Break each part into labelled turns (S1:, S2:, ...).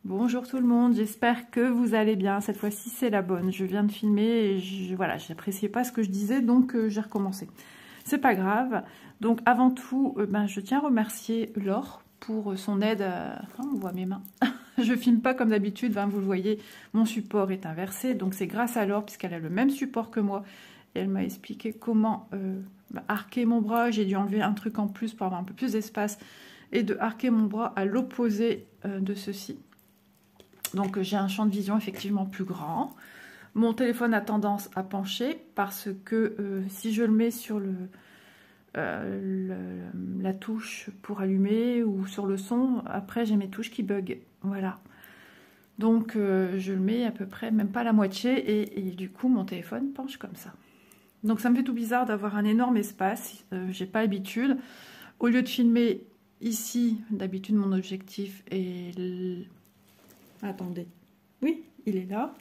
S1: Bonjour tout le monde, j'espère que vous allez bien. Cette fois-ci, c'est la bonne. Je viens de filmer et voilà, j'appréciais pas ce que je disais, donc j'ai recommencé. C'est pas grave. Donc avant tout, je tiens à remercier Laure pour son aide. On voit mes mains. Je filme pas comme d'habitude, vous le voyez, mon support est inversé. Donc c'est grâce à Laure, puisqu'elle a le même support que moi. Et elle m'a expliqué comment arquer mon bras. J'ai dû enlever un truc en plus pour avoir un peu plus d'espace et de arquer mon bras à l'opposé de ceci. Donc j'ai un champ de vision effectivement plus grand. Mon téléphone a tendance à pencher parce que si je le mets sur la touche pour allumer ou sur le son, après j'ai mes touches qui bug. Voilà. Donc je le mets à peu près, même pas la moitié, et du coup mon téléphone penche comme ça. Donc ça me fait tout bizarre d'avoir un énorme espace, j'ai pas l'habitude. Au lieu de filmer ici, d'habitude mon objectif est... Attendez. Oui, il est là.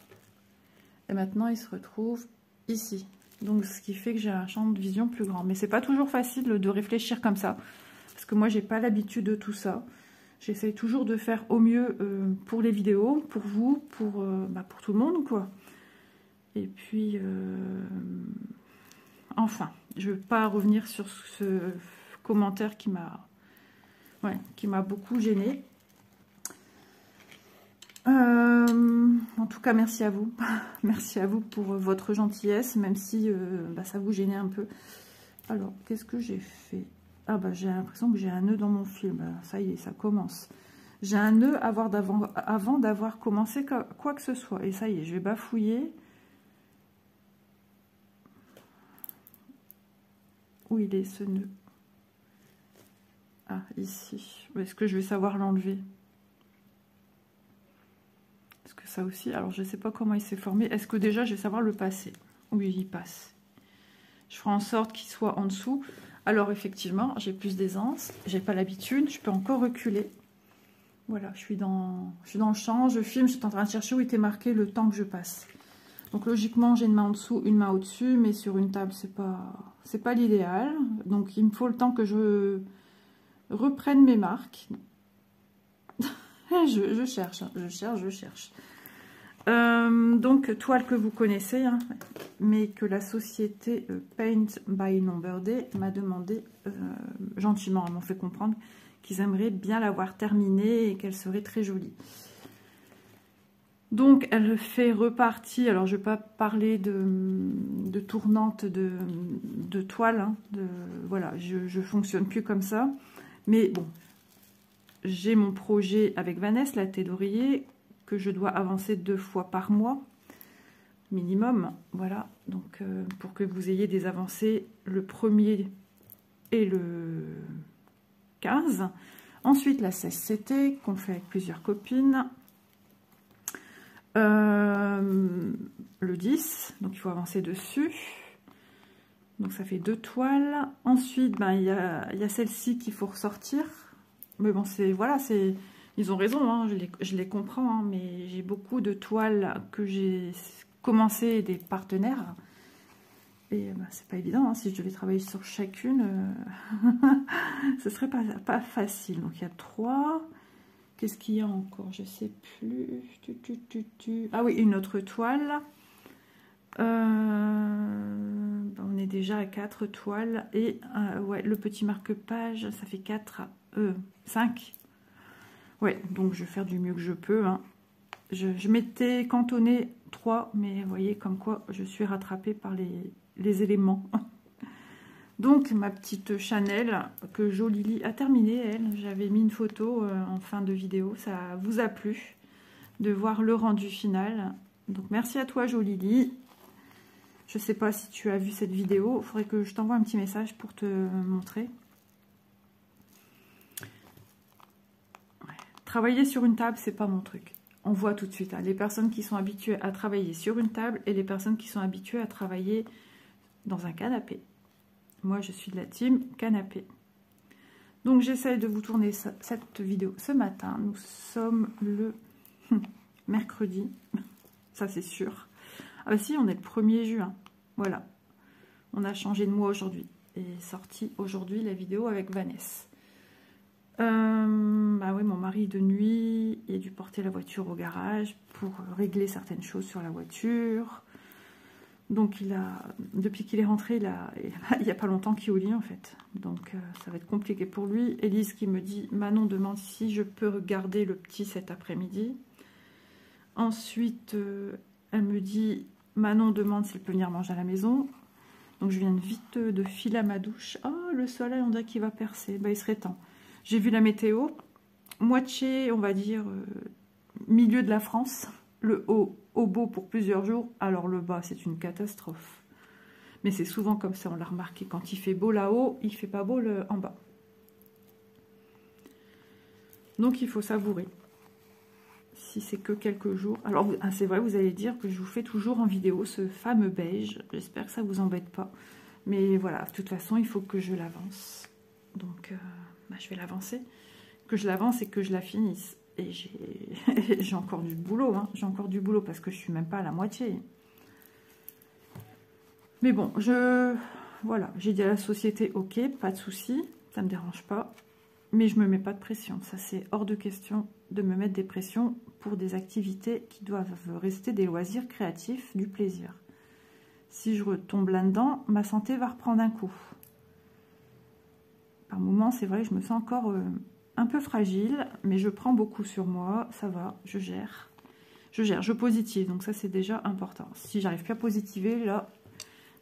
S1: Et maintenant, il se retrouve ici. Donc, ce qui fait que j'ai un champ de vision plus grand. Mais c'est pas toujours facile de réfléchir comme ça. Parce que moi, j'ai pas l'habitude de tout ça. J'essaye toujours de faire au mieux pour les vidéos, pour vous, pour tout le monde, quoi. Et puis, enfin, je veux pas revenir sur ce commentaire qui m'a beaucoup gênée. En tout cas, merci à vous. Merci à vous pour votre gentillesse, même si ça vous gênait un peu. Alors, qu'est-ce que j'ai fait? Ah j'ai l'impression que j'ai un nœud dans mon film. Ça y est, ça commence. J'ai un nœud avant d'avoir commencé quoi que ce soit. Et ça y est, je vais bafouiller. Où il est ce nœud? Ah, ici. Est-ce que je vais savoir l'enlever? Ça aussi, alors je sais pas comment il s'est formé. Est-ce que déjà je vais savoir le passer? Oui, il passe. Je ferai en sorte qu'il soit en dessous. Alors effectivement, j'ai plus d'aisance, j'ai pas l'habitude, je peux encore reculer. Voilà, je suis dans le champ, je filme, je suis en train de chercher où était marqué le temps que je passe. Donc logiquement, j'ai une main en dessous, une main au-dessus, mais sur une table, c'est pas l'idéal. Donc il me faut le temps que je reprenne mes marques. je cherche, je cherche. Donc toile que vous connaissez, hein, mais que la société Paint by Number Day m'a demandé gentiment, elle m'ont fait comprendre qu'ils aimeraient bien l'avoir terminée et qu'elle serait très jolie. Donc elle fait repartie, alors je ne vais pas parler de tournante de toile, hein, voilà, je fonctionne plus comme ça, mais bon, j'ai mon projet avec Vanessa, la thé d'oreiller, que je dois avancer 2 fois par mois minimum, voilà, donc pour que vous ayez des avancées le 1er et le 15. Ensuite la 16CT qu'on fait avec plusieurs copines, le 10, donc il faut avancer dessus, donc ça fait 2 toiles. Ensuite il y a celle-ci qu'il faut ressortir, mais bon c'est voilà, c'est... Ils ont raison, hein, je les comprends, hein, mais j'ai beaucoup de toiles que j'ai commencé des partenaires. Et c'est pas évident, hein, si je devais travailler sur chacune, ce serait pas facile. Donc il y a 3. Qu'est-ce qu'il y a encore? Je sais plus. Ah oui, une autre toile. On est déjà à 4 toiles. Et ouais, le petit marque-page, ça fait 5. Ouais, donc je vais faire du mieux que je peux. Hein. Je m'étais cantonnée 3, mais vous voyez comme quoi je suis rattrapée par les éléments. Donc ma petite Chanel que Jolili a terminée, elle. J'avais mis une photo en fin de vidéo. Ça vous a plu de voir le rendu final. Donc merci à toi Jolili. Je sais pas si tu as vu cette vidéo. Il faudrait que je t'envoie un petit message pour te montrer. Travailler sur une table, c'est pas mon truc. On voit tout de suite, hein, les personnes qui sont habituées à travailler sur une table et les personnes qui sont habituées à travailler dans un canapé. Moi, je suis de la team canapé. Donc, j'essaye de vous tourner cette vidéo ce matin. Nous sommes le mercredi, ça c'est sûr. Ah bah si, on est le 1er juin. Voilà, on a changé de mois aujourd'hui. Et sorti aujourd'hui la vidéo avec Vanessa. Bah oui, mon mari mari de nuit, il a dû porter la voiture au garage pour régler certaines choses sur la voiture. Donc depuis qu'il est rentré, il n'y a pas longtemps qu'il est au lit en fait. Donc ça va être compliqué pour lui. Élise qui me dit, Manon demande si je peux garder le petit cet après-midi. Ensuite, elle me dit, Manon demande s'il peut venir manger à la maison. Donc je viens vite de filer à ma douche. Oh, le soleil, on dirait qu'il va percer. Bah, il serait temps. J'ai vu la météo. Moitié, on va dire, milieu de la France. Le haut au beau pour plusieurs jours. Alors le bas, c'est une catastrophe. Mais c'est souvent comme ça, on l'a remarqué. Quand il fait beau là-haut, il fait pas beau en bas. Donc il faut savourer. Si c'est que quelques jours. Alors c'est vrai, vous allez dire que je vous fais toujours en vidéo ce fameux beige. J'espère que ça vous embête pas. Mais voilà, de toute façon, il faut que je l'avance. Donc je vais l'avancer. Que je l'avance et que je la finisse. Et j'ai encore du boulot. Hein. J'ai encore du boulot parce que je suis même pas à la moitié. Mais bon, voilà, j'ai dit à la société, ok, pas de souci, ça me dérange pas. Mais je me mets pas de pression. Ça, c'est hors de question de me mettre des pressions pour des activités qui doivent rester des loisirs créatifs, du plaisir. Si je retombe là-dedans, ma santé va reprendre un coup. Par moments, c'est vrai, je me sens encore un peu fragile, mais je prends beaucoup sur moi, ça va, je gère. Je positive, donc ça, c'est déjà important. Si j'arrive plus à positiver, là,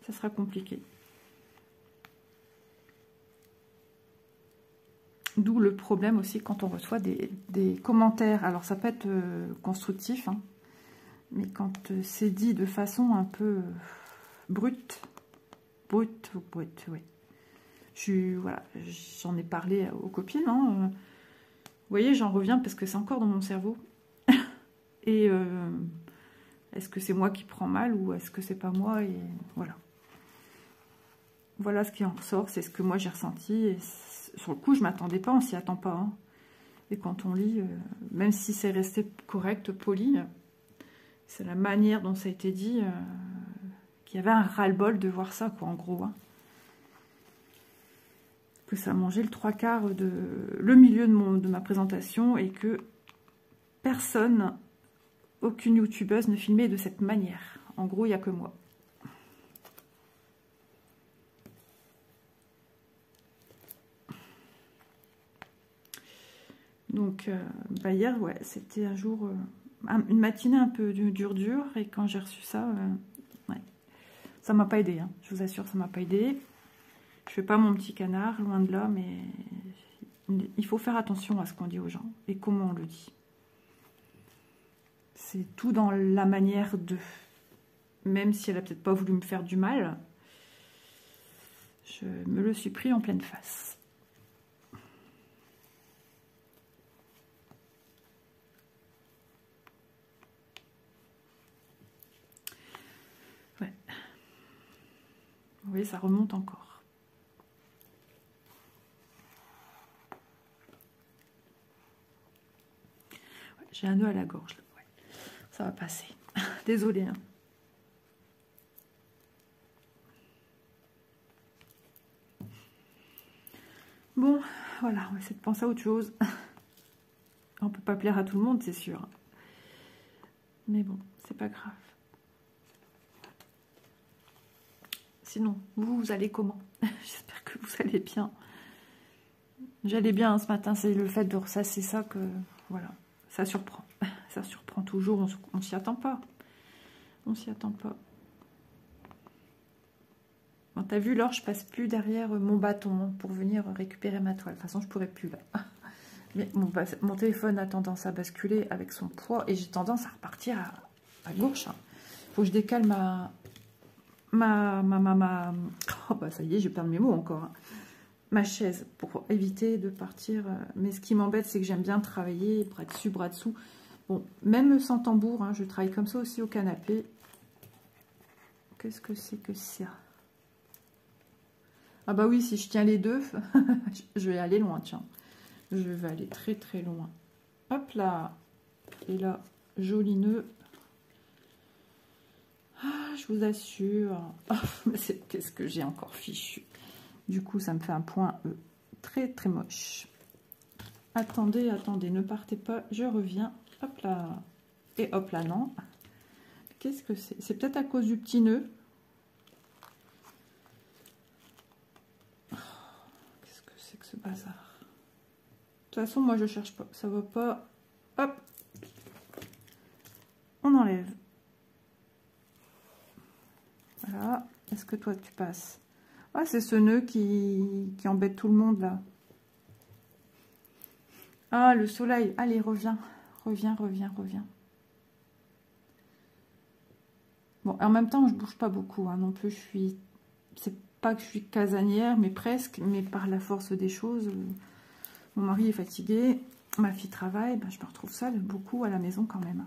S1: ça sera compliqué. D'où le problème aussi quand on reçoit des commentaires. Alors ça peut être constructif, hein, mais quand c'est dit de façon un peu brute, oui. Voilà, j'en ai parlé aux copines. Hein, vous voyez, j'en reviens parce que c'est encore dans mon cerveau. Et est-ce que c'est moi qui prends mal ou est-ce que c'est pas moi? Et voilà. Voilà ce qui en ressort, c'est ce que moi j'ai ressenti. Et sur le coup, je ne m'attendais pas, on s'y attend pas. Hein. Et quand on lit, même si c'est resté correct, poli, c'est la manière dont ça a été dit, qu'il y avait un ras-le-bol de voir ça, quoi, en gros. Hein. Que ça a mangé le 3/4 le milieu de ma présentation et que personne, aucune youtubeuse ne filmait de cette manière. En gros, il n'y a que moi. Donc, hier, ouais, c'était un jour, une matinée un peu dur. Et quand j'ai reçu ça, ouais, ça m'a pas aidé. Hein, je vous assure, ça m'a pas aidé. Je fais pas mon petit canard, loin de là, mais il faut faire attention à ce qu'on dit aux gens et comment on le dit. C'est tout dans la manière de. Même si elle a peut-être pas voulu me faire du mal, je me le suis pris en pleine face. Ouais. Oui, ça remonte encore. Ouais, j'ai un nœud à la gorge. Là. Ouais. Ça va passer. Désolée. Hein. Bon, voilà, on va essayer de penser à autre chose. On peut pas plaire à tout le monde, c'est sûr. Mais bon, c'est pas grave. Sinon, vous allez comment? J'espère que vous allez bien. J'allais bien hein, ce matin, c'est le fait de ressasser ça que, voilà, ça surprend. Ça surprend toujours, on s'y attend pas. On s'y attend pas. Bon, t'as vu, Laure, je passe plus derrière mon bâton pour venir récupérer ma toile. De toute façon, je pourrais plus là. Mais mon téléphone a tendance à basculer avec son poids et j'ai tendance à repartir à gauche. Faut que je décale oh bah ça y est, je perds mes mots encore. Hein. Ma chaise pour éviter de partir. Mais ce qui m'embête, c'est que j'aime bien travailler bras dessus, bras dessous. Bon, même sans tambour, hein, je travaille comme ça aussi au canapé. Qu'est-ce que c'est que ça? Ah bah oui, si je tiens les deux, je vais aller loin, tiens. Je vais aller très très loin. Hop là. Et là, joli nœud. Ah, je vous assure. Oh, qu'est-ce que j'ai encore fichu. Du coup, ça me fait un point E très très moche. Attendez, attendez, ne partez pas, je reviens. Hop là. Et hop là, non. Qu'est-ce que c'est? C'est peut-être à cause du petit nœud. Oh, qu'est-ce que c'est que ce bazar? De toute façon, moi, je cherche pas. Ça va pas. Hop. On enlève. Voilà. Est-ce que toi, tu passes? Ah, c'est ce nœud qui embête tout le monde, là. Ah, le soleil. Allez, reviens. Reviens, reviens, reviens. Bon, en même temps, je bouge pas beaucoup, hein, non plus. C'est pas que je suis casanière, mais presque. Mais par la force des choses, mon mari est fatigué, ma fille travaille, ben, je me retrouve seule beaucoup à la maison quand même.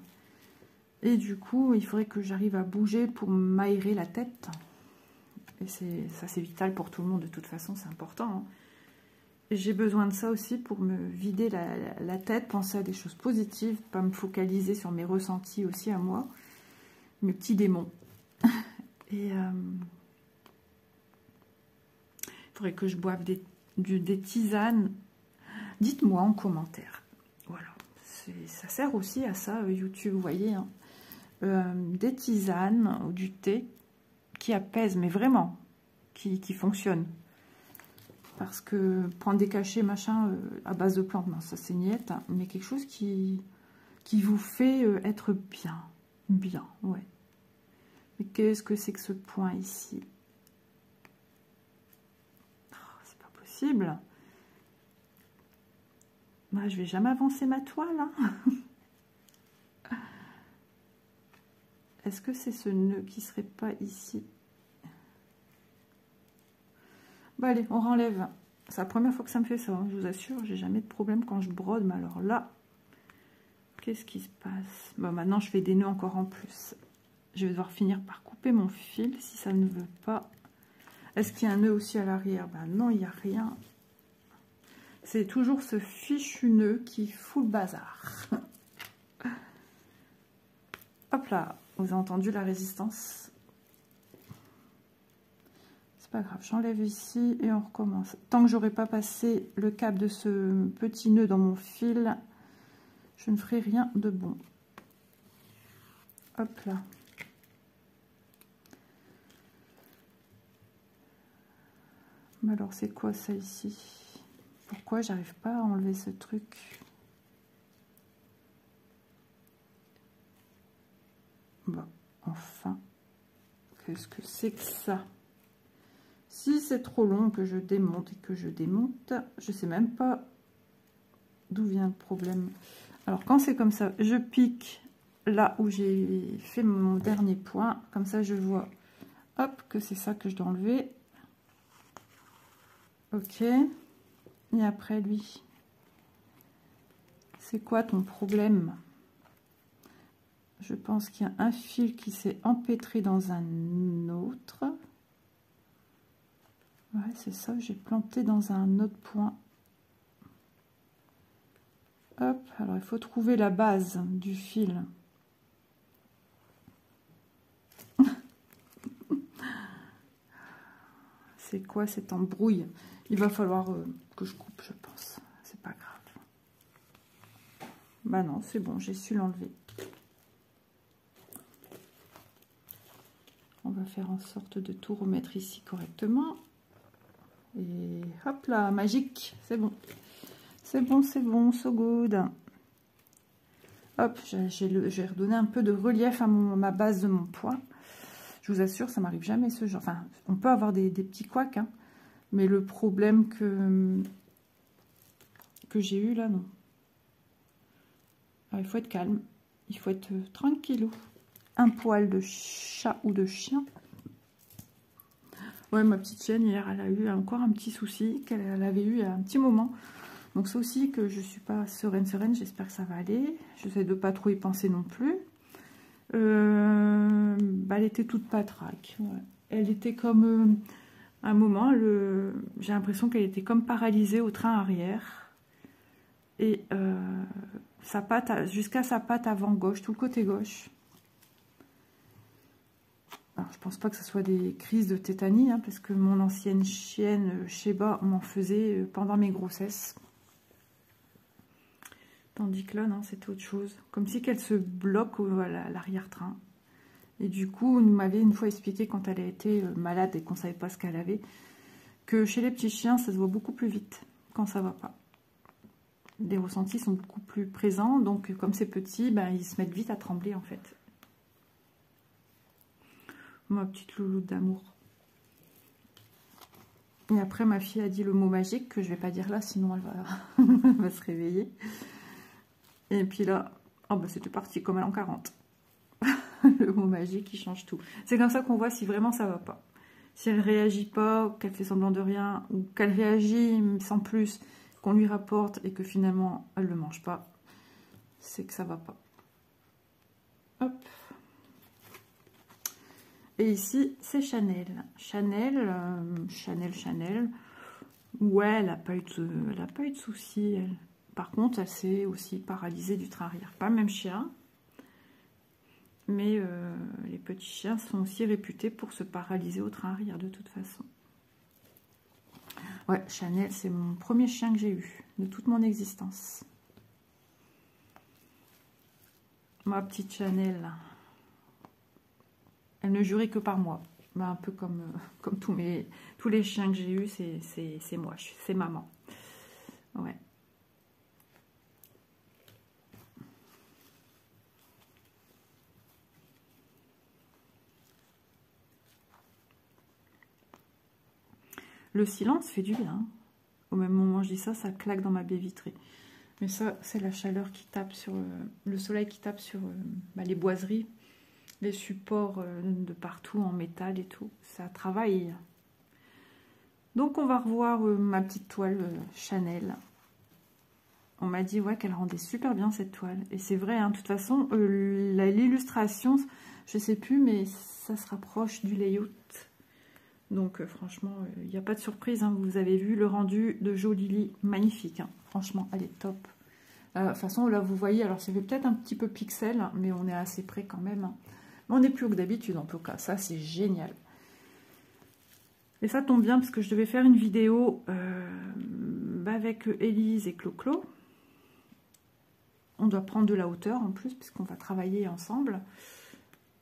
S1: Et du coup, il faudrait que j'arrive à bouger pour m'aérer la tête. Et ça, c'est vital pour tout le monde, de toute façon, c'est important. Hein. J'ai besoin de ça aussi pour me vider la tête, penser à des choses positives, pas me focaliser sur mes ressentis aussi à moi, mes petits démons. Et il faudrait que je boive des tisanes. Dites-moi en commentaire. Voilà, ça sert aussi à ça, YouTube, vous voyez. Hein. Des tisanes ou du thé qui apaisent, mais vraiment, qui fonctionnent. Parce que prendre des cachets, machin, à base de plantes, non, ça c'est niette, hein, mais quelque chose qui vous fait être bien. Bien, ouais. Mais qu'est-ce que c'est que ce point ici? Oh, c'est pas possible. Bah, je vais jamais avancer ma toile. Hein. Est-ce que c'est ce nœud qui serait pas ici? Bon, allez, on renlève. C'est la première fois que ça me fait ça, hein, je vous assure. J'ai jamais de problème quand je brode. Mais alors là, qu'est-ce qui se passe? Bon, maintenant, je fais des nœuds encore en plus. Je vais devoir finir par couper mon fil si ça ne veut pas. Est-ce qu'il y a un nœud aussi à l'arrière? Ben non, il n'y a rien. C'est toujours ce fichu nœud qui fout le bazar. Hop là, vous avez entendu la résistance? C'est pas grave, j'enlève ici et on recommence. Tant que j'aurai pas passé le cap de ce petit nœud dans mon fil, je ne ferai rien de bon. Hop là. Mais alors c'est quoi ça ici? Pourquoi j'arrive pas à enlever ce truc? Bon, enfin. Qu'est-ce que c'est que ça? Si c'est trop long que je démonte et que je démonte, je sais même pas d'où vient le problème. Alors quand c'est comme ça, je pique là où j'ai fait mon dernier point. Comme ça je vois, hop, que c'est ça que je dois enlever. Ok. Et après lui, c'est quoi ton problème? Je pense qu'il y a un fil qui s'est empêtré dans un autre. Ouais, c'est ça, j'ai planté dans un autre point. Hop, alors il faut trouver la base du fil. C'est quoi cette embrouille? Il va falloir que je coupe, je pense. C'est pas grave. Bah non, c'est bon, j'ai su l'enlever. On va faire en sorte de tout remettre ici correctement. Et hop là, magique, c'est bon. C'est bon, c'est bon, so good. Hop, j'ai redonné un peu de relief à ma base de mon point. Je vous assure, ça m'arrive jamais ce genre. Enfin, on peut avoir des petits couacs, hein, mais le problème que j'ai eu là, non. Alors, il faut être calme, il faut être tranquillou. Un poil de chat ou de chien. Ouais, ma petite chienne, hier, elle a eu encore un petit souci qu'elle avait eu il y a un petit moment. Donc, c'est aussi que je ne suis pas sereine. J'espère que ça va aller. J'essaie de pas trop y penser non plus. Bah, elle était toute patraque. Ouais. Elle était comme... à un moment, j'ai l'impression qu'elle était comme paralysée au train arrière. Et sa patte, jusqu'à sa patte avant gauche, tout le côté gauche. Alors, je pense pas que ce soit des crises de tétanie, hein, parce que mon ancienne chienne Sheba m'en faisait pendant mes grossesses. Tandis que là, non, c'était autre chose. Comme si qu'elle se bloque à l'arrière-train. Et du coup, on m'avait une fois expliqué quand elle a été malade et qu'on ne savait pas ce qu'elle avait, que chez les petits chiens, ça se voit beaucoup plus vite quand ça va pas. Les ressentis sont beaucoup plus présents, donc comme c'est petit, ben, ils se mettent vite à trembler en fait. Ma petite louloute d'amour. Et après, ma fille a dit le mot magique, que je vais pas dire là, sinon elle va, elle va se réveiller. Et puis là, oh ben c'était parti comme à l'an 40. Le mot magique qui change tout. C'est comme ça qu'on voit si vraiment ça va pas. Si elle réagit pas, qu'elle fait semblant de rien, ou qu'elle réagit sans plus, qu'on lui rapporte et que finalement elle le mange pas, c'est que ça va pas. Hop. Et ici, c'est Chanel. Chanel. Ouais, elle n'a pas eu de soucis. Elle. Par contre, elle s'est aussi paralysée du train arrière. Pas le même chien. Mais les petits chiens sont aussi réputés pour se paralyser au train arrière de toute façon. Ouais, Chanel, c'est mon premier chien que j'ai eu de toute mon existence. Ma petite Chanel. Elle ne jurait que par moi. Ben, un peu comme tous les chiens que j'ai eus, c'est moi, c'est maman. Ouais. Le silence fait du bien. Au même moment où je dis ça, ça claque dans ma baie vitrée. Mais ça, c'est la chaleur qui tape sur... le soleil qui tape sur les boiseries, les supports de partout en métal et tout. Ça travaille. Donc, on va revoir ma petite toile Chanel. On m'a dit ouais, qu'elle rendait super bien cette toile. Et c'est vrai, hein, de toute façon, l'illustration, je sais plus, mais ça se rapproche du layout. Donc franchement, il n'y a pas de surprise, hein. Vous avez vu le rendu de Jo Lily, magnifique, hein. Franchement, elle est top. De toute façon, là vous voyez, alors ça fait peut-être un petit peu pixel, hein, mais on est assez près quand même, hein. Mais on est plus haut que d'habitude en tout cas, ça c'est génial. Et ça tombe bien parce que je devais faire une vidéo avec Élise et Clo-Clo. On doit prendre de la hauteur en plus, puisqu'on va travailler ensemble.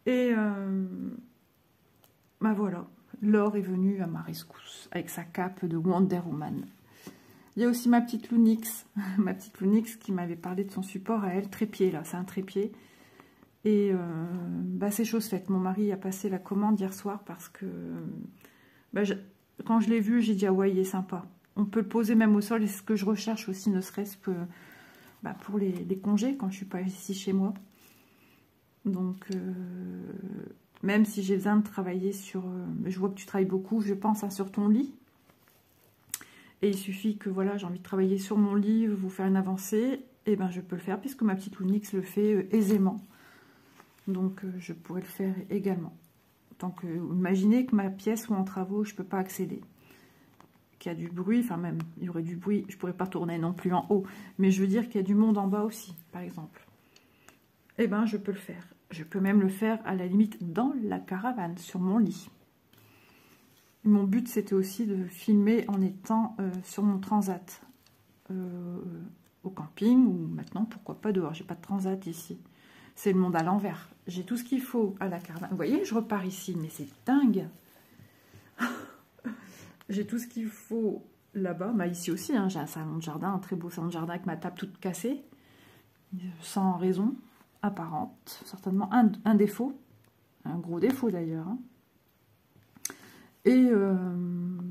S1: Et bah voilà. Laure est venue à ma rescousse avec sa cape de Wonder Woman. Il y a aussi ma petite Lounix, qui m'avait parlé de son support à elle, trépied là, c'est un trépied. Et c'est chose faite. Mon mari a passé la commande hier soir parce que quand je l'ai vu, j'ai dit ah ouais, il est sympa. On peut le poser même au sol et c'est ce que je recherche aussi, ne serait-ce que pour les congés quand je suis pas ici chez moi. Donc même si j'ai besoin de travailler sur... je vois que tu travailles beaucoup, je pense, hein, sur ton lit. Et il suffit que, voilà, j'ai envie de travailler sur mon lit, vous faire une avancée, et ben je peux le faire, puisque ma petite Lounix le fait aisément. Donc, je pourrais le faire également. Tant que, imaginez que ma pièce soit en travaux, je ne peux pas accéder. Qu'il y a du bruit, enfin même, il y aurait du bruit, je ne pourrais pas tourner non plus en haut. Mais je veux dire qu'il y a du monde en bas aussi, par exemple. Et ben, je peux le faire. Je peux même le faire à la limite dans la caravane, sur mon lit. Mon but, c'était aussi de filmer en étant sur mon transat. Au camping, ou maintenant, pourquoi pas dehors. J'ai pas de transat ici. C'est le monde à l'envers. J'ai tout ce qu'il faut à la caravane. Vous voyez, je repars ici, mais c'est dingue. J'ai tout ce qu'il faut là-bas. Ici aussi, hein, j'ai un salon de jardin, un très beau salon de jardin avec ma table toute cassée. Sans raison apparente, certainement un défaut, un gros défaut d'ailleurs. Hein. Et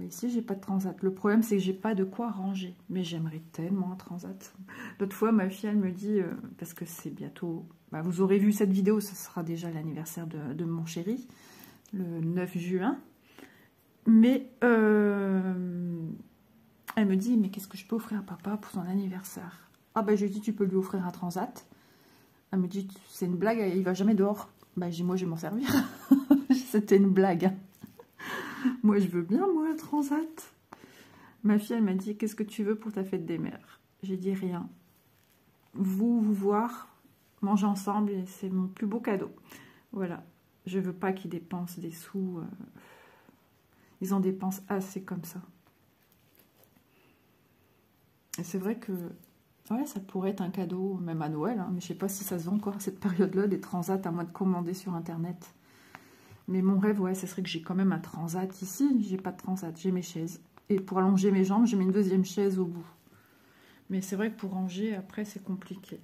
S1: ici, j'ai pas de transat. Le problème, c'est que j'ai pas de quoi ranger. Mais j'aimerais tellement un transat. L'autre fois, ma fille, elle me dit, parce que c'est bientôt... vous aurez vu cette vidéo, ce sera déjà l'anniversaire de mon chéri, le 9 juin. Mais elle me dit, mais qu'est-ce que je peux offrir à papa pour son anniversaire? Ah je lui dis, tu peux lui offrir un transat. Elle me dit, c'est une blague, il va jamais dehors. Je dis, moi, je vais m'en servir. C'était une blague. Moi, je veux bien, moi, un transat. Ma fille, elle m'a dit, qu'est-ce que tu veux pour ta fête des mères? J'ai dit, rien. Vous voir, manger ensemble, et c'est mon plus beau cadeau. Voilà. Je veux pas qu'ils dépensent des sous. Ils en dépensent assez comme ça. Et c'est vrai que Ouais, ça pourrait être un cadeau, même à Noël, hein, mais je sais pas si ça se vend encore à cette période-là, des transats, à moins de commander sur Internet. Mais mon rêve, ouais, ce serait que j'ai quand même un transat ici. J'ai pas de transat, j'ai mes chaises. Et pour allonger mes jambes, j'ai mis une deuxième chaise au bout. Mais c'est vrai que pour ranger, après, c'est compliqué.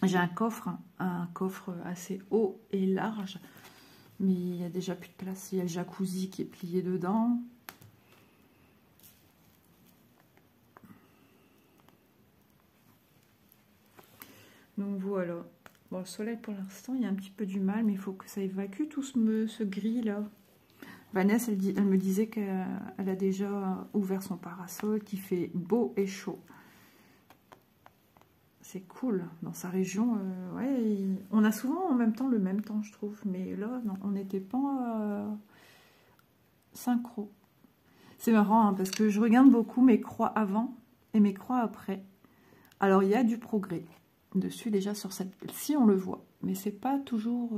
S1: J'ai un coffre assez haut et large, mais il y a déjà plus de place. Il y a le jacuzzi qui est plié dedans. Donc voilà. Bon, le soleil pour l'instant, il y a un petit peu du mal, mais il faut que ça évacue tout ce gris-là. Vanessa, elle me disait qu'elle a déjà ouvert son parasol, qu'il fait beau et chaud. C'est cool. Dans sa région, ouais, on a souvent en même temps le même temps, je trouve. Mais là, non, on n'était pas synchro. C'est marrant, hein, parce que je regarde beaucoup mes croix avant et mes croix après. Alors, il y a du progrès dessus, déjà, sur celle-ci, on le voit. Mais c'est pas toujours...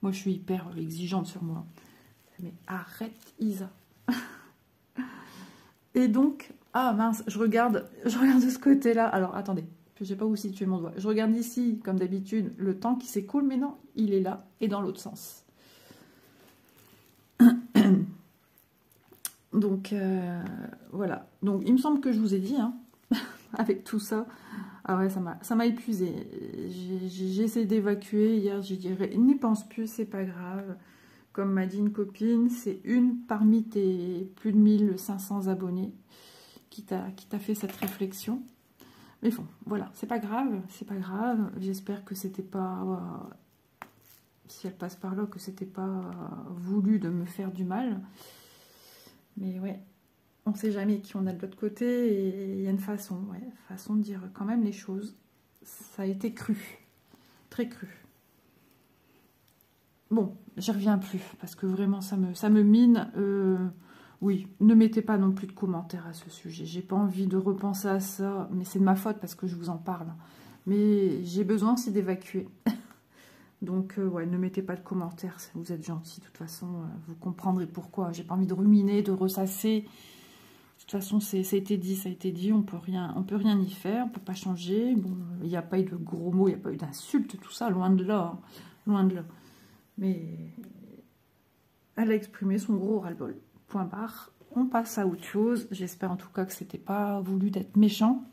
S1: Moi, je suis hyper exigeante sur moi. Mais arrête, Isa. Et donc... Ah mince, je regarde de ce côté-là. Alors, attendez, je ne sais pas où situer mon doigt. Je regarde ici, comme d'habitude, le temps qui s'écoule, mais non, il est là, et dans l'autre sens. Donc, voilà. Donc, il me semble que je vous ai dit, hein, avec tout ça. Ah ouais, ça m'a épuisée. J'ai essayé d'évacuer. Hier, j'ai dit, n'y pense plus, c'est pas grave. Comme m'a dit une copine, c'est une parmi tes plus de 1500 abonnés qui t'a fait cette réflexion. Mais bon, voilà, c'est pas grave, c'est pas grave. J'espère que c'était pas, si elle passe par là, que c'était pas voulu de me faire du mal. Mais ouais, on sait jamais qui on a de l'autre côté, et il y a une façon de dire quand même les choses. Ça a été cru, très cru. Bon, j'y reviens plus, parce que vraiment, ça me mine. Oui, ne mettez pas non plus de commentaires à ce sujet. J'ai pas envie de repenser à ça, mais c'est de ma faute parce que je vous en parle. Mais j'ai besoin aussi d'évacuer. Donc, ouais, ne mettez pas de commentaires. Vous êtes gentils, de toute façon, vous comprendrez pourquoi. J'ai pas envie de ruminer, de ressasser. De toute façon, ça a été dit. On peut rien y faire, on peut pas changer. Bon, il n'y a pas eu de gros mots, il n'y a pas eu d'insultes, tout ça, loin de là, hein, loin de là. Mais elle a exprimé son gros ras-le-bol. Point barre, on passe à autre chose. J'espère en tout cas que c'était pas voulu d'être méchant.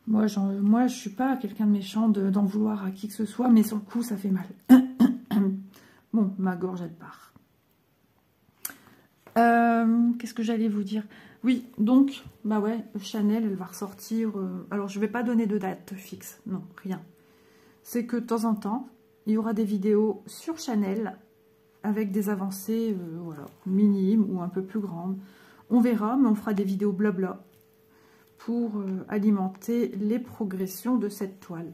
S1: Moi, je suis pas quelqu'un de méchant d'en vouloir à qui que ce soit, mais sur le coup, ça fait mal. Bon, ma gorge, elle part. Qu'est-ce que j'allais vous dire? Oui, donc, bah ouais, Chanel, elle va ressortir. Alors, je vais pas donner de date fixe, non, rien. C'est que de temps en temps, il y aura des vidéos sur Chanel avec des avancées voilà, minimes ou un peu plus grandes. On verra, mais on fera des vidéos blabla pour alimenter les progressions de cette toile.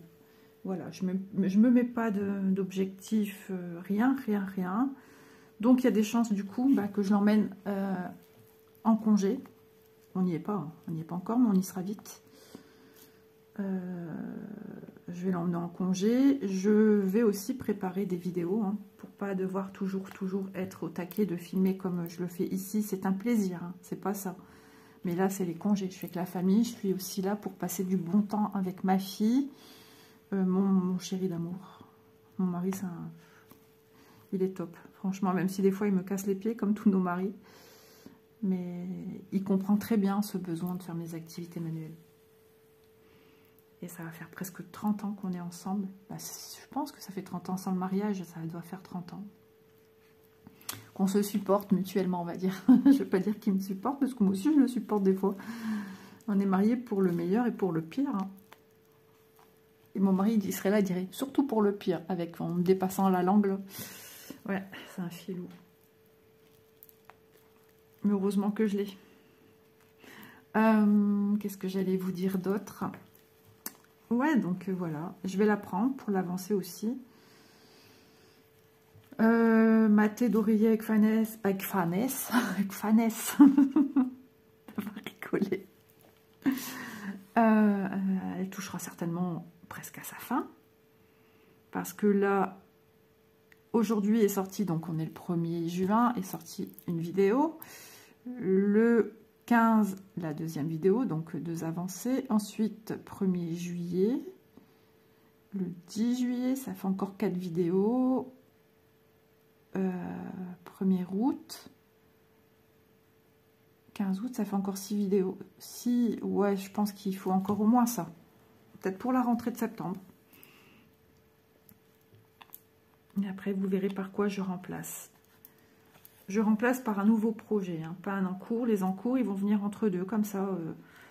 S1: Voilà, je me mets pas d'objectif, rien. Donc, il y a des chances, du coup, bah, que je l'emmène en congé. On n'y est pas, hein. On n'y est pas encore, mais on y sera vite. Je vais l'emmener en congé. Je vais aussi préparer des vidéos, hein, pour pas devoir toujours être au taquet de filmer comme je le fais ici. C'est un plaisir, hein, c'est pas ça. Mais là, c'est les congés. Je suis avec la famille. Je suis aussi là pour passer du bon temps avec ma fille, mon chéri d'amour. Mon mari, il est top. Franchement, même si des fois, il me casse les pieds, comme tous nos maris. Mais il comprend très bien ce besoin de faire mes activités manuelles. Et ça va faire presque 30 ans qu'on est ensemble. Bah, je pense que ça fait 30 ans sans le mariage, ça doit faire 30 ans. Qu'on se supporte mutuellement, on va dire. Je ne veux pas dire qu'il me supporte, parce que moi aussi je le supporte des fois. On est mariés pour le meilleur et pour le pire, hein. Et mon mari, il serait là, il dirait, surtout pour le pire, en me dépassant la langue, là. Ouais, c'est un filou. Mais heureusement que je l'ai. Qu'est-ce que j'allais vous dire d'autre? Ouais, donc voilà. Je vais la prendre pour l'avancer aussi. Maté d'oreiller avec Fanès. Avec Fanès. Ça va rigoler. Elle touchera certainement presque à sa fin. Parce que là, aujourd'hui est sorti, donc on est le 1er juin, est sortie une vidéo. Le 15, la deuxième vidéo, donc 2 avancées. Ensuite, 1er juillet. Le 10 juillet, ça fait encore 4 vidéos. 1er août. 15 août, ça fait encore 6 vidéos. Si, ouais, je pense qu'il faut encore au moins ça. Peut-être pour la rentrée de septembre. Et après, vous verrez par quoi je remplace. Je remplace par un nouveau projet, hein, pas un encours. Les encours, ils vont venir entre deux, comme ça,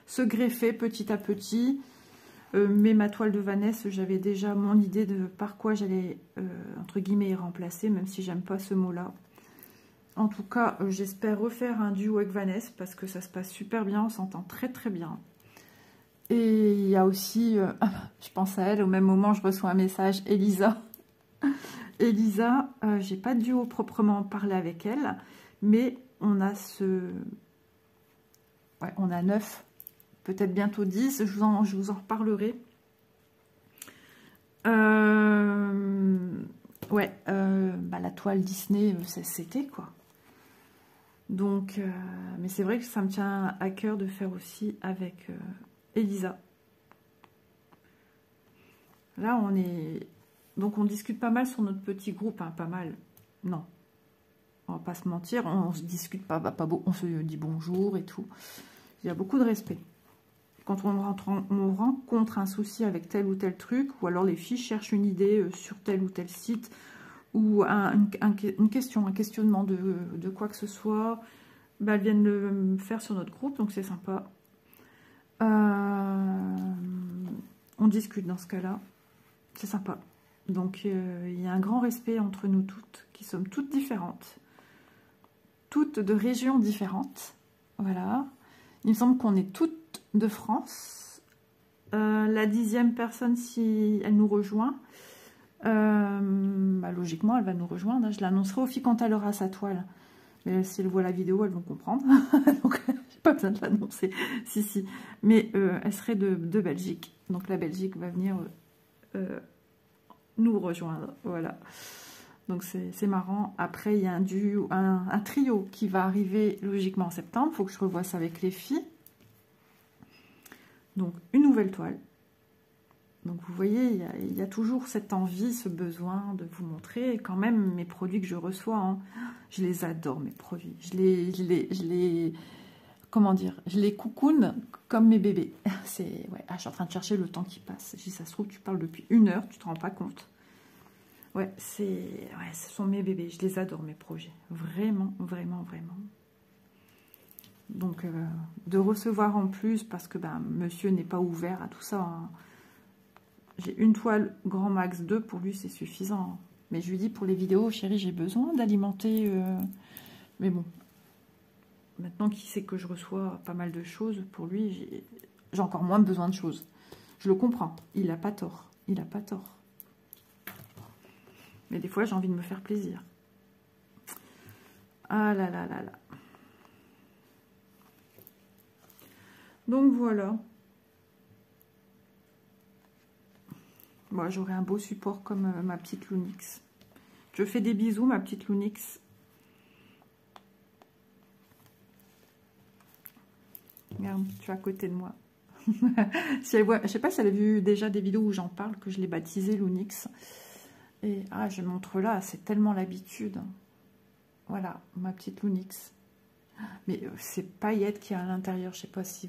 S1: se greffer petit à petit. Mais ma toile de Vanessa, j'avais déjà mon idée de par quoi j'allais, entre guillemets, remplacer, même si j'aime pas ce mot-là. En tout cas, j'espère refaire un duo avec Vanessa, parce que ça se passe super bien, on s'entend très très bien. Et il y a aussi, je pense à elle, au même moment, je reçois un message, Elisa. Elisa, j'ai pas de duo proprement parlé avec elle, mais on a ouais, on a 9, peut-être bientôt 10, je vous en reparlerai. Ouais, bah, la toile Disney, c'était quoi. Donc, mais c'est vrai que ça me tient à cœur de faire aussi avec Elisa. Là, on est... Donc, on discute pas mal sur notre petit groupe, hein, pas mal. Non, on va pas se mentir, on se discute pas beau, on se dit bonjour et tout. Il y a beaucoup de respect. Quand on rencontre un souci avec tel ou tel truc, ou alors les filles cherchent une idée sur tel ou tel site, ou une question, un questionnement de quoi que ce soit, bah, elles viennent le faire sur notre groupe, donc c'est sympa. On discute dans ce cas-là, c'est sympa. Donc il y a un grand respect entre nous toutes, qui sommes toutes différentes, toutes de régions différentes, voilà. Il me semble qu'on est toutes de France. La 10e personne, si elle nous rejoint, bah, logiquement, elle va nous rejoindre. Je l'annoncerai aux filles quand elle aura sa toile. Mais si elles voient la vidéo, elles vont comprendre. Donc, j'ai pas besoin de l'annoncer. Si. Mais elle serait de Belgique. Donc, la Belgique va venir nous rejoindre. Voilà. Donc, c'est marrant. Après, il y a un trio qui va arriver logiquement en septembre. Il faut que je revoie ça avec les filles. Donc, une nouvelle toile. Donc, vous voyez, il y a toujours cette envie, ce besoin de vous montrer. Et quand même, mes produits que je reçois, hein, je les adore, mes produits. Comment dire, je les coucoune comme mes bébés. C'est, ouais, je suis en train de chercher le temps qui passe. Si ça se trouve, tu parles depuis 1 heure, tu te rends pas compte. Ouais, ce sont mes bébés. Je les adore, mes projets. Vraiment, vraiment, vraiment. Donc, de recevoir en plus, parce que ben, monsieur n'est pas ouvert à tout ça, hein. J'ai une toile grand max 2, pour lui c'est suffisant. Mais je lui dis pour les vidéos, chérie, j'ai besoin d'alimenter. Mais bon, maintenant qu'il sait que je reçois pas mal de choses, pour lui, j'ai encore moins besoin de choses. Je le comprends, il n'a pas tort. Il n'a pas tort. Mais des fois, j'ai envie de me faire plaisir. Ah là là là là. Donc voilà. Moi, j'aurai un beau support comme ma petite Lunix. Je fais des bisous, ma petite Lunix. Regarde, tu es à côté de moi. Si elle voit, je sais pas si elle a vu déjà des vidéos où j'en parle, que je l'ai baptisé Lunix. Et je montre là, c'est tellement l'habitude. Voilà, ma petite Lunix. Mais c'est paillettes qu'il y a à l'intérieur. Je sais pas si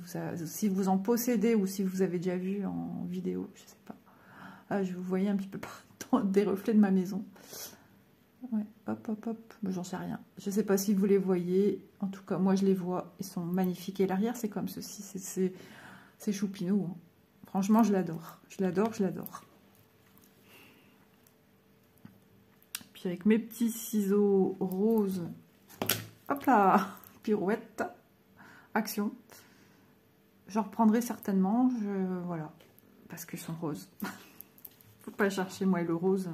S1: vous en possédez ou si vous avez déjà vu en vidéo. Je sais pas. Je vous voyais un petit peu partout des reflets de ma maison. Ouais, hop, hop, hop. J'en sais rien. Je sais pas si vous les voyez. En tout cas, moi, je les vois. Ils sont magnifiques. Et l'arrière, c'est comme ceci. C'est choupinou. Hein. Franchement, je l'adore. Je l'adore, je l'adore. Puis avec mes petits ciseaux roses. Hop là, pirouette. Action. J'en reprendrai certainement. Voilà. Parce qu'ils sont roses. Faut pas chercher, moi, et le rose.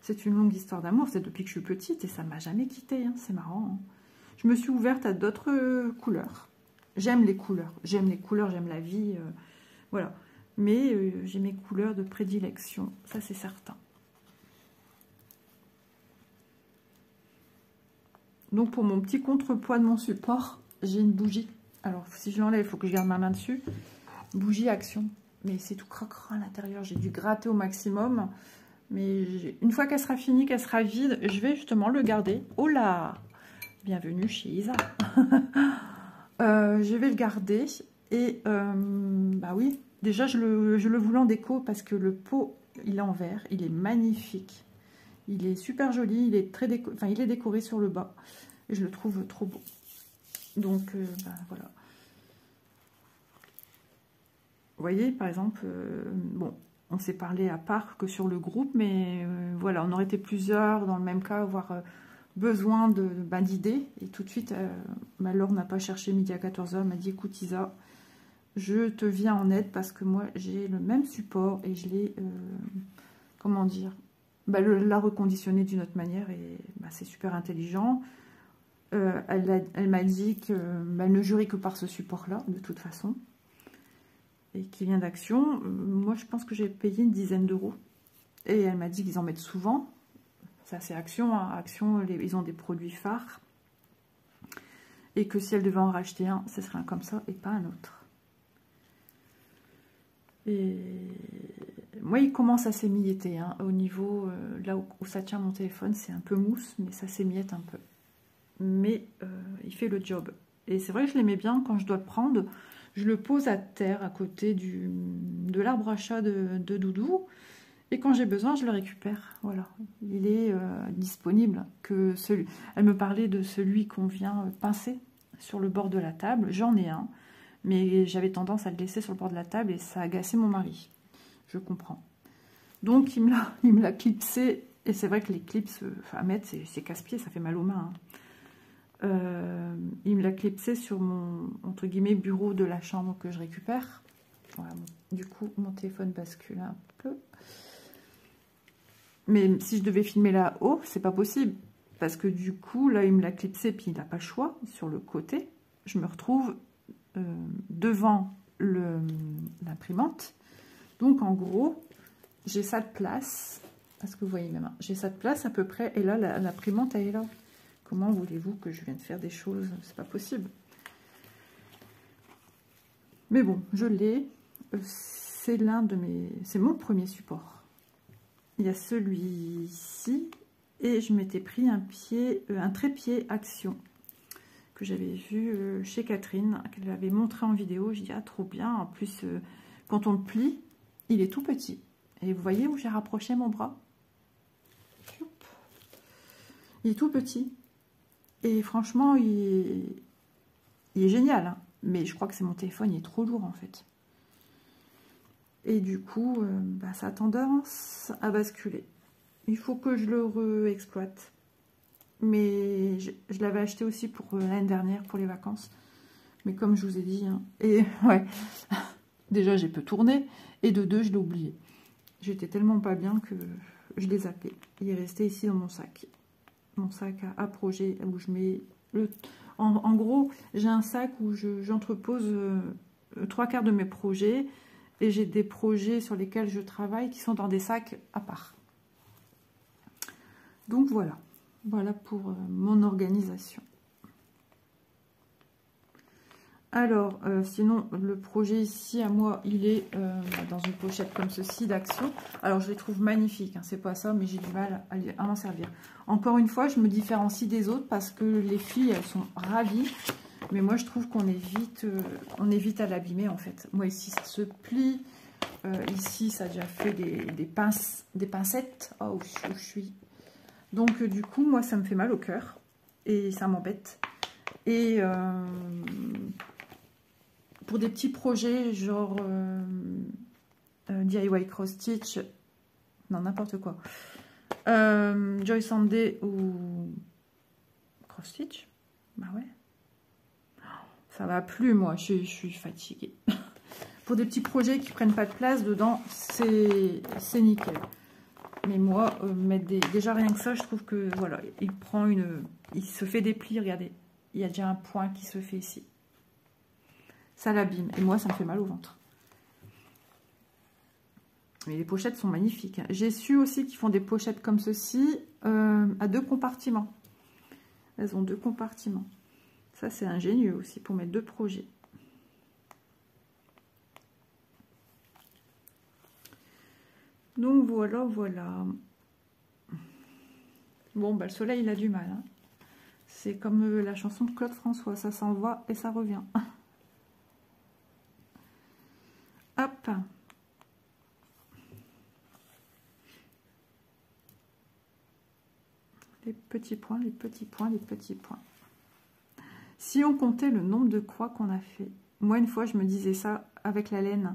S1: C'est une longue histoire d'amour. C'est depuis que je suis petite et ça ne m'a jamais quittée. Hein. C'est marrant. Hein. Je me suis ouverte à d'autres couleurs. J'aime les couleurs. J'aime les couleurs, j'aime la vie. Voilà. Mais j'ai mes couleurs de prédilection. Ça, c'est certain. Donc, pour mon petit contrepoids de mon support, j'ai une bougie Alors, si je l'enlève, il faut que je garde ma main dessus. Bougie Action. Mais c'est tout croquant à l'intérieur. J'ai dû gratter au maximum. Mais une fois qu'elle sera finie, qu'elle sera vide, je vais justement le garder. Oh là! Bienvenue chez Isa. Je vais le garder. Et, bah oui, déjà, je le voulais en déco parce que le pot, il est en verre. Il est magnifique. Il est super joli. Il est très il est décoré sur le bas. Et je le trouve trop beau. Donc, bah, voilà. Vous voyez, par exemple, bon, on s'est parlé à part que sur le groupe, mais voilà, on aurait été plusieurs dans le même cas, avoir besoin d'idées. Et tout de suite, Laure n'a pas cherché midi à 14 h, elle m'a dit, écoute Isa, je te viens en aide parce que moi, j'ai le même support et je l'ai, comment dire, bah, l'a reconditionné d'une autre manière et bah, c'est super intelligent. Elle m'a dit qu'elle ne jurait que par ce support-là, de toute façon. Et qui vient d'Action. Moi, je pense que j'ai payé une dizaine d'euros. Et elle m'a dit qu'ils en mettent souvent. Ça, c'est Action. Hein. Action, ils ont des produits phares. Et que si elle devait en racheter un, ce serait un comme ça et pas un autre. Et moi, il commence à s'émietter. Hein. Au niveau, là où ça tient mon téléphone, c'est un peu mousse, mais ça s'émiette un peu. Mais il fait le job. Et c'est vrai que je l'aimais bien quand je dois le prendre. Je le pose à terre, à côté de l'arbre à chat de Doudou. Et quand j'ai besoin, je le récupère. Voilà, il est disponible. Elle me parlait de celui qu'on vient pincer sur le bord de la table. J'en ai un, mais j'avais tendance à le laisser sur le bord de la table et ça a agacé mon mari. Je comprends. Donc, il me l'a clipsé. Et c'est vrai que les clips à mettre, c'est casse-pied, ça fait mal aux mains. Hein. Il me l'a clipsé sur mon, entre guillemets, bureau de la chambre que je récupère. Voilà, du coup, mon téléphone bascule un peu. Mais si je devais filmer là-haut, c'est pas possible. Parce que du coup, là, il me l'a clipsé, puis il n'a pas le choix. Sur le côté, je me retrouve devant l'imprimante. Donc, en gros, j'ai ça de place. Est-ce que vous voyez mes mains? J'ai ça de place à peu près. Et là, l'imprimante, elle est là. Comment voulez-vous que je vienne faire des choses? C'est pas possible. Mais bon, je l'ai. C'est c'est mon premier support. Il y a celui-ci. Et je m'étais pris un trépied Action que j'avais vu chez Catherine, qu'elle avait montré en vidéo. Je dis, ah, trop bien. En plus, quand on le plie, il est tout petit. Et vous voyez où j'ai rapproché mon bras? Il est tout petit. Et franchement, il est génial. Hein. Mais je crois que c'est mon téléphone, il est trop lourd en fait. Et du coup, bah, ça a tendance à basculer. Il faut que je le réexploite. Mais je l'avais acheté aussi pour l'année dernière, pour les vacances. Mais comme je vous ai dit, hein, et ouais, déjà j'ai peu tourné. Et de deux, je l'ai oublié. J'étais tellement pas bien que je l'ai zappé. Il est resté ici dans mon sac. Mon sac à projet où je mets le... En gros, j'ai un sac où j'entrepose 3/4 de mes projets et j'ai des projets sur lesquels je travaille qui sont dans des sacs à part. Donc voilà, voilà pour mon organisation. Alors, sinon, le projet ici, à moi, il est dans une pochette comme ceci d'Action. Alors, je les trouve magnifiques, hein, c'est pas ça, mais j'ai du mal à m'en servir. Encore une fois, je me différencie des autres parce que les filles, elles sont ravies. Mais moi, je trouve qu'on est vite à l'abîmer, en fait. Moi, ici, ça se plie. Ici, ça a déjà fait des pincettes. Oh, où je suis. Donc, du coup, moi, ça me fait mal au cœur. Et ça m'embête. Et... pour des petits projets, genre DIY Cross Stitch, non, n'importe quoi. Joy Sunday ou Cross Stitch, bah ouais. Ça va plus, moi, je suis fatiguée. Pour des petits projets qui prennent pas de place dedans, c'est nickel. Mais moi, déjà rien que ça, je trouve que, voilà, il se fait des plis, regardez. Il y a déjà un point qui se fait ici. Ça l'abîme. Et moi, ça me fait mal au ventre. Mais les pochettes sont magnifiques. J'ai su aussi qu'ils font des pochettes comme ceci à 2 compartiments. Elles ont 2 compartiments. Ça, c'est ingénieux aussi pour mettre 2 projets. Donc voilà, voilà. Bon, bah, le soleil, il a du mal. Hein. C'est comme la chanson de Claude François, ça s'en va et ça revient. Hop. Les petits points, les petits points, les petits points. Si on comptait le nombre de croix qu'on a fait, moi une fois je me disais ça avec la laine,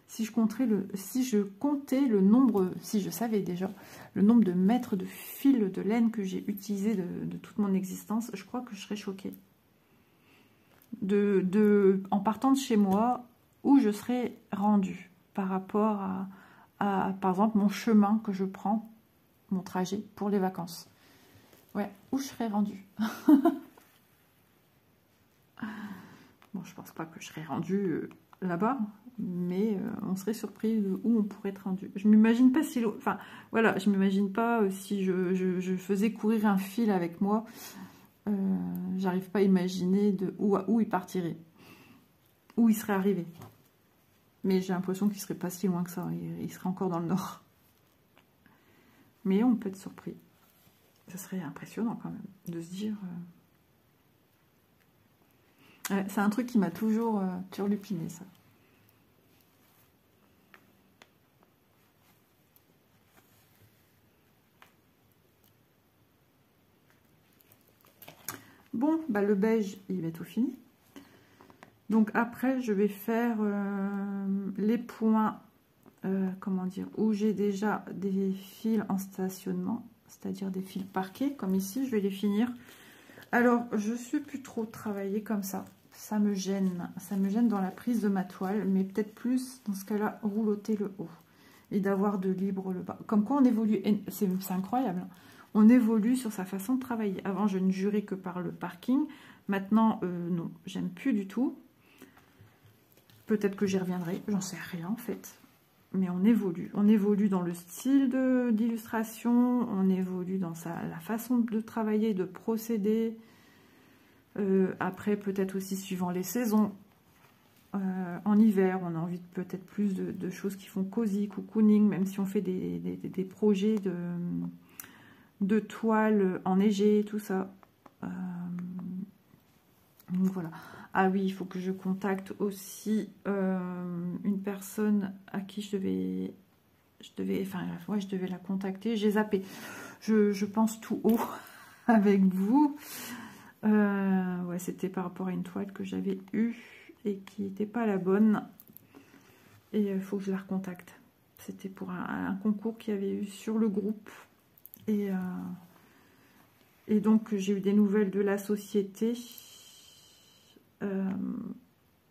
S1: si je comptais le nombre, si je savais déjà le nombre de mètres de fil de laine que j'ai utilisé de toute mon existence, je crois que je serais choquée. En partant de chez moi, où je serais rendue par rapport à, par exemple, mon chemin que je prends, mon trajet pour les vacances. Ouais, où je serais rendue. Bon, je pense pas que je serais rendue là-bas, mais on serait surpris de où on pourrait être rendu. Je m'imagine pas si... Enfin, voilà, je m'imagine pas si je faisais courir un fil avec moi. J'arrive pas à imaginer de où il partirait. Où il serait arrivé. Mais j'ai l'impression qu'il serait pas si loin que ça. Il serait encore dans le nord. Mais on peut être surpris. Ça serait impressionnant quand même de se dire... c'est un truc qui m'a toujours turlupiné, ça. Bon, bah le beige, il va tout fini. Donc après, je vais faire les points, comment dire, où j'ai déjà des fils en stationnement, c'est-à-dire des fils parqués, comme ici, je vais les finir. Alors, je ne suis plus trop travaillée comme ça. Ça me gêne dans la prise de ma toile, mais peut-être plus dans ce cas-là, rouloter le haut et d'avoir de libre le bas. Comme quoi on évolue, c'est incroyable, hein. On évolue sur sa façon de travailler. Avant, je ne jurais que par le parking. Maintenant, non, j'aime plus du tout. Peut-être que j'y reviendrai, j'en sais rien en fait. Mais on évolue. On évolue dans le style d'illustration, on évolue dans la façon de travailler, de procéder. Après, peut-être aussi suivant les saisons. En hiver, on a envie de peut-être plus de choses qui font cosy, cocooning, même si on fait des projets de toile enneigée, tout ça. Donc voilà. Ah oui, il faut que je contacte aussi une personne à qui je devais la contacter. J'ai zappé. Je pense tout haut avec vous. Ouais, c'était par rapport à une toile que j'avais eue et qui n'était pas la bonne. Et il faut que je la recontacte. C'était pour un concours qu'il y avait eu sur le groupe. Et donc, j'ai eu des nouvelles de la société.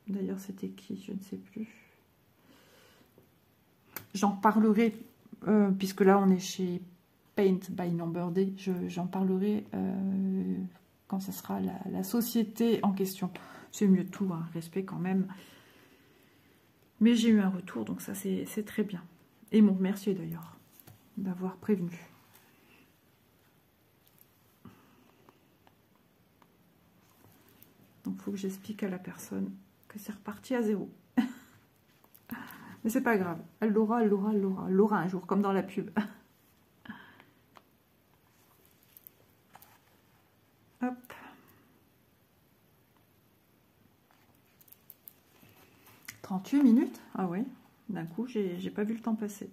S1: D'ailleurs, c'était qui? Je ne sais plus. J'en parlerai, puisque là, on est chez Paint by Number Day. J'en parlerai quand ce sera la société en question. C'est mieux de tout, hein, respect quand même. Mais j'ai eu un retour, donc ça, c'est très bien. Et mon remercier d'ailleurs d'avoir prévenu. Donc, il faut que j'explique à la personne que c'est reparti à zéro. Mais c'est pas grave. Elle l'aura, elle l'aura, elle l'aura. Elle l'aura un jour, comme dans la pub. Hop. « 38 minutes ?» Ah ouais. D'un coup, j'ai pas vu le temps passer.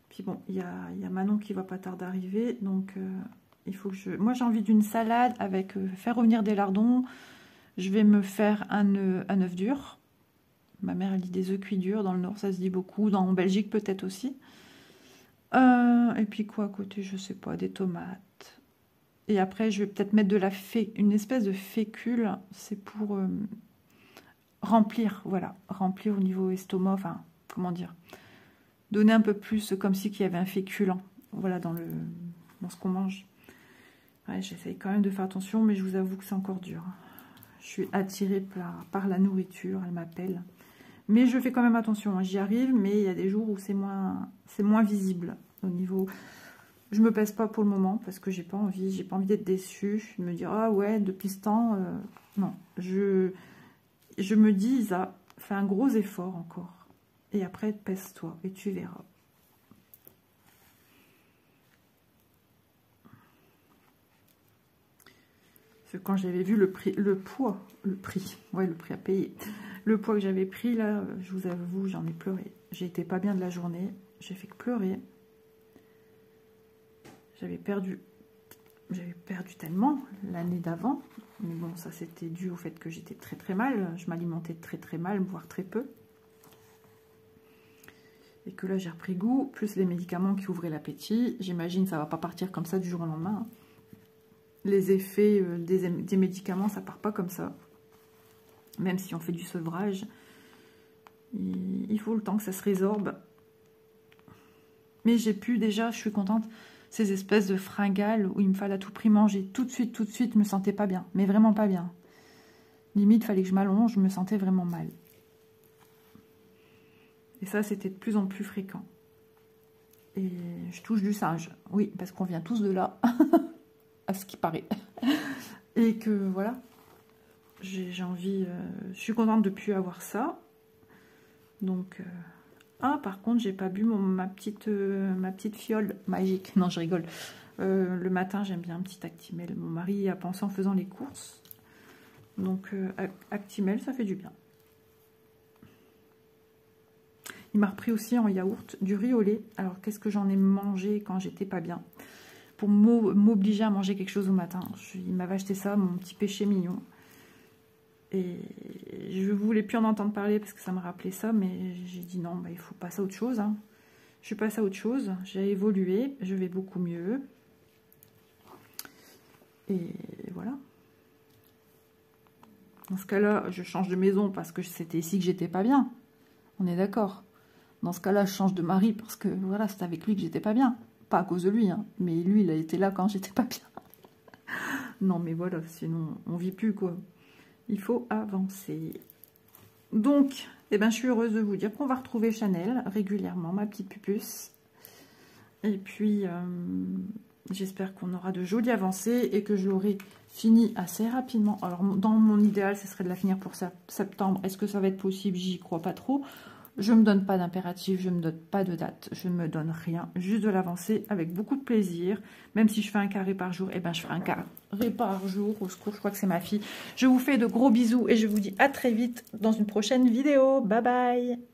S1: Puis bon, il y a Manon qui va pas tarder d'arriver. Donc, il faut que je... Moi, j'ai envie d'une salade avec... faire revenir des lardons. Je vais me faire un œuf dur. Ma mère, elle dit des œufs cuits durs. Dans le Nord, ça se dit beaucoup. En Belgique, peut-être aussi. Et puis quoi à côté? Je sais pas. Des tomates. Et après, je vais peut-être mettre une espèce de fécule. C'est pour remplir, voilà. Remplir au niveau estomac. Enfin, comment dire? Donner un peu plus, comme si qu'il y avait un féculent. Voilà, dans ce qu'on mange. Ouais, j'essaye quand même de faire attention, mais je vous avoue que c'est encore dur. Je suis attirée par la nourriture, elle m'appelle. Mais je fais quand même attention, hein. J'y arrive, mais il y a des jours où c'est moins visible au niveau... Je me pèse pas pour le moment parce que j'ai pas envie d'être déçue, de me dire ah ouais, depuis ce temps, non. Je me dis, Isa, fais un gros effort encore. Et après, pèse-toi et tu verras. Quand j'avais vu le prix à payer, le poids que j'avais pris, là, je vous avoue, j'en ai pleuré. J'ai été pas bien de la journée, j'ai fait que pleurer. J'avais perdu tellement l'année d'avant. Mais bon, ça c'était dû au fait que j'étais très très mal. Je m'alimentais très très mal, voire très peu. Et que là j'ai repris goût, plus les médicaments qui ouvraient l'appétit. J'imagine que ça va pas partir comme ça du jour au lendemain. Les effets des médicaments, ça part pas comme ça. Même si on fait du sevrage, il faut le temps que ça se résorbe. Mais j'ai pu déjà, je suis contente, ces espèces de fringales où il me fallait à tout prix manger tout de suite, je me sentais pas bien, mais vraiment pas bien. Limite, il fallait que je m'allonge, je me sentais vraiment mal. Et ça, c'était de plus en plus fréquent. Et je touche du singe, oui, parce qu'on vient tous de là, à ce qui paraît. Et que voilà, j'ai envie, je suis contente de ne plus avoir ça. Donc... Ah, par contre, j'ai pas bu ma petite fiole magique. Non, je rigole. Le matin, j'aime bien un petit Actimel. Mon mari y a pensé en faisant les courses. Donc, Actimel, ça fait du bien. Il m'a repris aussi en yaourt du riz au lait. Alors, qu'est-ce que j'en ai mangé quand j'étais pas bien? Pour m'obliger à manger quelque chose au matin. Il m'avait acheté ça, mon petit péché mignon. Et je voulais plus en entendre parler parce que ça me rappelait ça, mais j'ai dit non, bah, il faut passer à autre chose. Hein. Je suis passée à autre chose, j'ai évolué, je vais beaucoup mieux. Et voilà. Dans ce cas-là, je change de maison parce que c'était ici que j'étais pas bien. On est d'accord. Dans ce cas-là, je change de mari parce que voilà, c'est avec lui que j'étais pas bien. Pas à cause de lui, hein, mais lui, il a été là quand j'étais pas bien. Non, mais voilà, sinon, on vit plus, quoi. Il faut avancer. Donc, eh ben, je suis heureuse de vous dire qu'on va retrouver Chanel régulièrement, ma petite pupuce. Et puis, j'espère qu'on aura de jolies avancées et que je l'aurai fini assez rapidement. Alors, dans mon idéal, ce serait de la finir pour septembre. Est-ce que ça va être possible? J'y crois pas trop. Je ne me donne pas d'impératif, je ne me donne pas de date, je ne me donne rien, juste de l'avancer avec beaucoup de plaisir. Même si je fais un carré par jour, eh ben je ferai un carré par jour. Au secours, je crois que c'est ma fille. Je vous fais de gros bisous et je vous dis à très vite dans une prochaine vidéo. Bye bye!